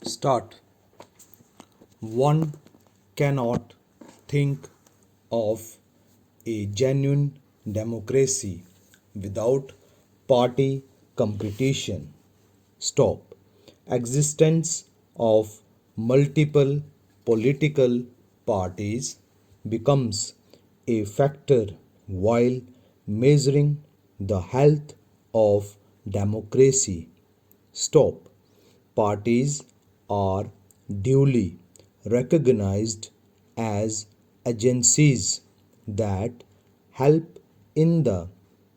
Start. One cannot think of a genuine democracy without party competition. Stop. Existence of multiple political parties becomes a factor while measuring the health of democracy. Stop. Parties are duly recognized as agencies that help in the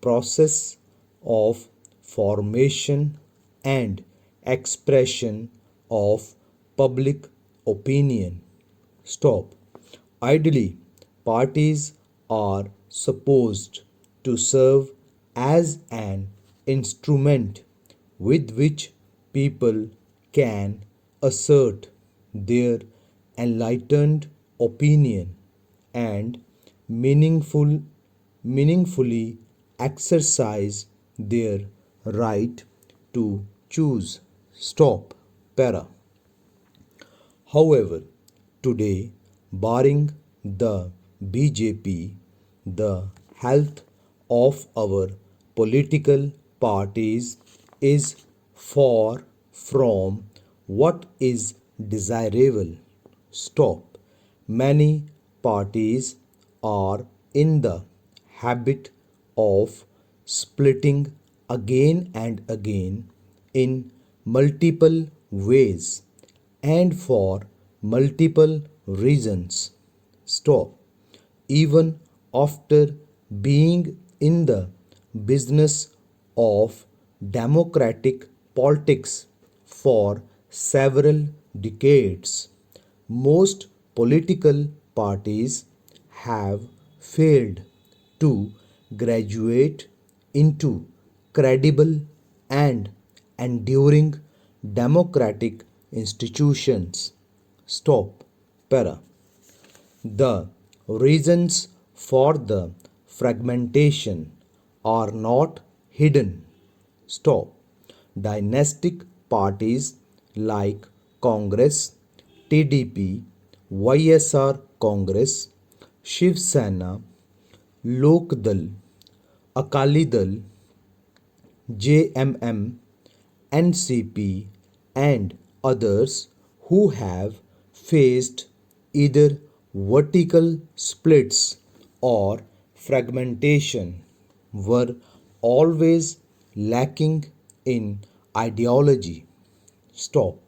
process of formation and expression of public opinion. Stop. Ideally, parties are supposed to serve as an instrument with which people can assert their enlightened opinion and meaningfully exercise their right to choose. Stop. Para. However, today, barring the BJP, the health of our political parties is far from what is desirable. Stop. Many parties are in the habit of splitting again and again in multiple ways and for multiple reasons. Stop. Even after being in the business of democratic politics for several decades, most political parties have failed to graduate into credible and enduring democratic institutions. Stop. Para. The reasons for the fragmentation are not hidden. Stop. Dynastic parties like Congress, TDP, YSR Congress, Shiv Sena, Lok Dal, Akali Dal, JMM, NCP, and others who have faced either vertical splits or fragmentation were always lacking in ideology. Stop.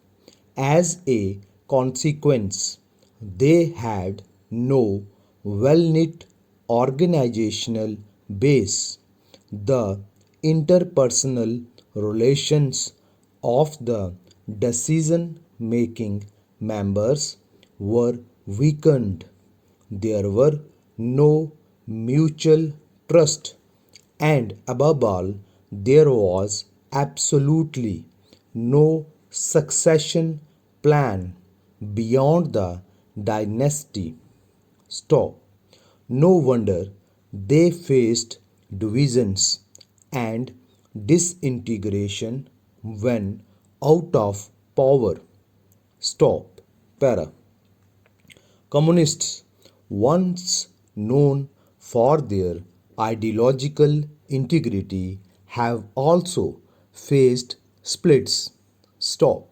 As a consequence, they had no well knit organizational base. The interpersonal relations of the decision making members were weakened. There were no mutual trust, and above all, there was absolutely no succession plan beyond the dynasty. Stop. No wonder they faced divisions and disintegration when out of power. Stop. Para. Communists, once known for their ideological integrity, have also faced splits. Stop.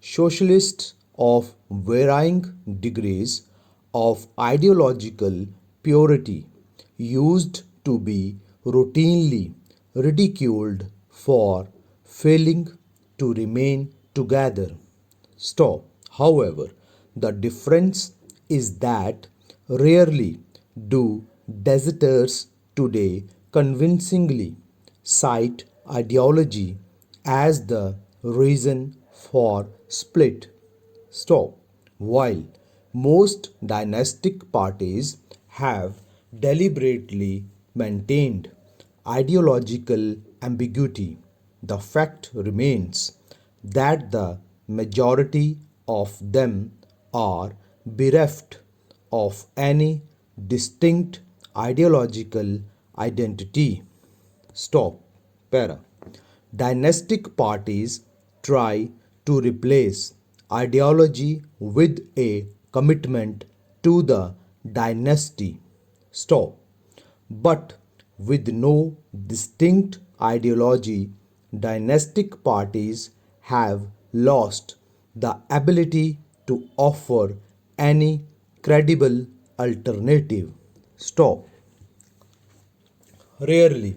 Socialists of varying degrees of ideological purity used to be routinely ridiculed for failing to remain together. Stop. However, the difference is that rarely do deserters today convincingly cite ideology as the reason for split. Stop. While most dynastic parties have deliberately maintained ideological ambiguity, the fact remains that the majority of them are bereft of any distinct ideological identity. Stop. Para. Dynastic parties try to replace ideology with a commitment to the dynasty. Stop. But with no distinct ideology, dynastic parties have lost the ability to offer any credible alternative. Stop. Rarely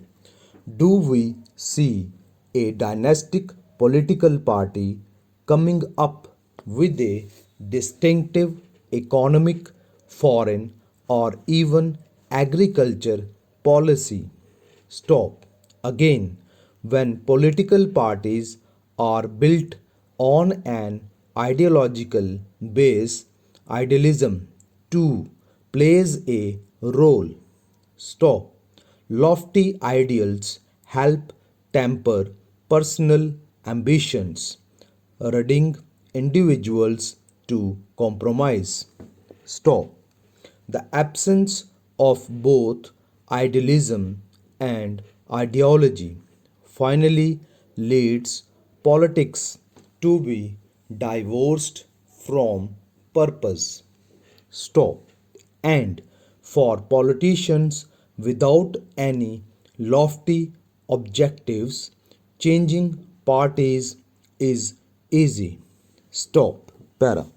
do we see a dynastic political party coming up with a distinctive economic, foreign, or even agriculture policy. Stop. Again, when political parties are built on an ideological base, idealism too plays a role. Stop. Lofty ideals help temper personal ambitions, urging individuals to compromise. Stop. The absence of both idealism and ideology finally leads politics to be divorced from purpose. Stop. And for politicians without any lofty objectives, changing parties is easy. Stop. Para.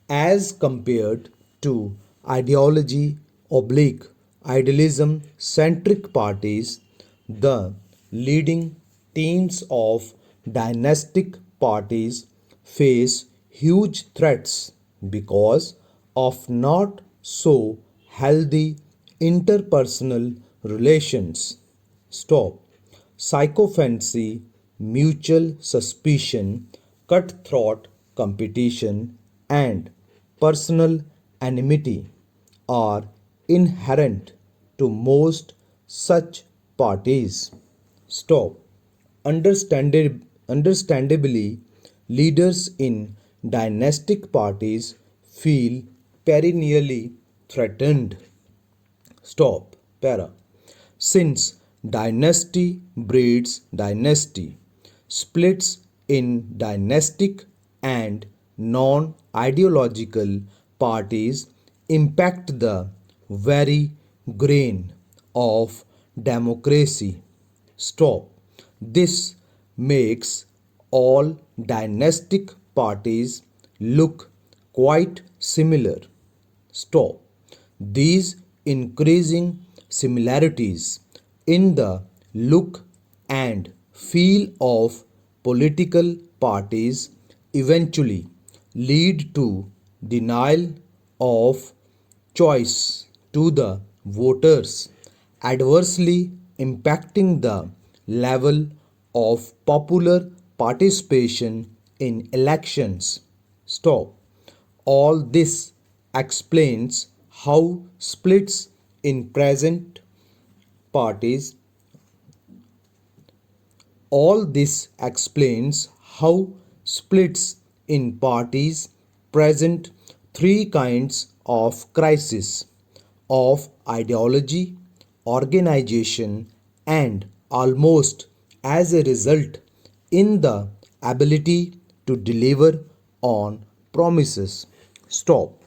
As compared to ideology oblique idealism centric parties, the leading teams of dynastic parties face huge threats because of not so healthy interpersonal relations. Stop. Sycophancy, mutual suspicion, cutthroat competition, and personal enmity are inherent to most such parties. Stop. Understandably, leaders in dynastic parties feel perennially threatened. Stop. Para. Since dynasty breeds dynasty, splits in dynastic and non ideological parties impact the very grain of democracy. Stop. This makes all dynastic parties look quite similar. Stop. These increasing similarities in the look and feel of political parties eventually lead to denial of choice to the voters, adversely impacting the level of popular participation in elections. Stop. All this explains how splits in present parties all this explains how splits in parties present three kinds of crisis of ideology, organization, and almost as a result in the ability to deliver on promises. Stop.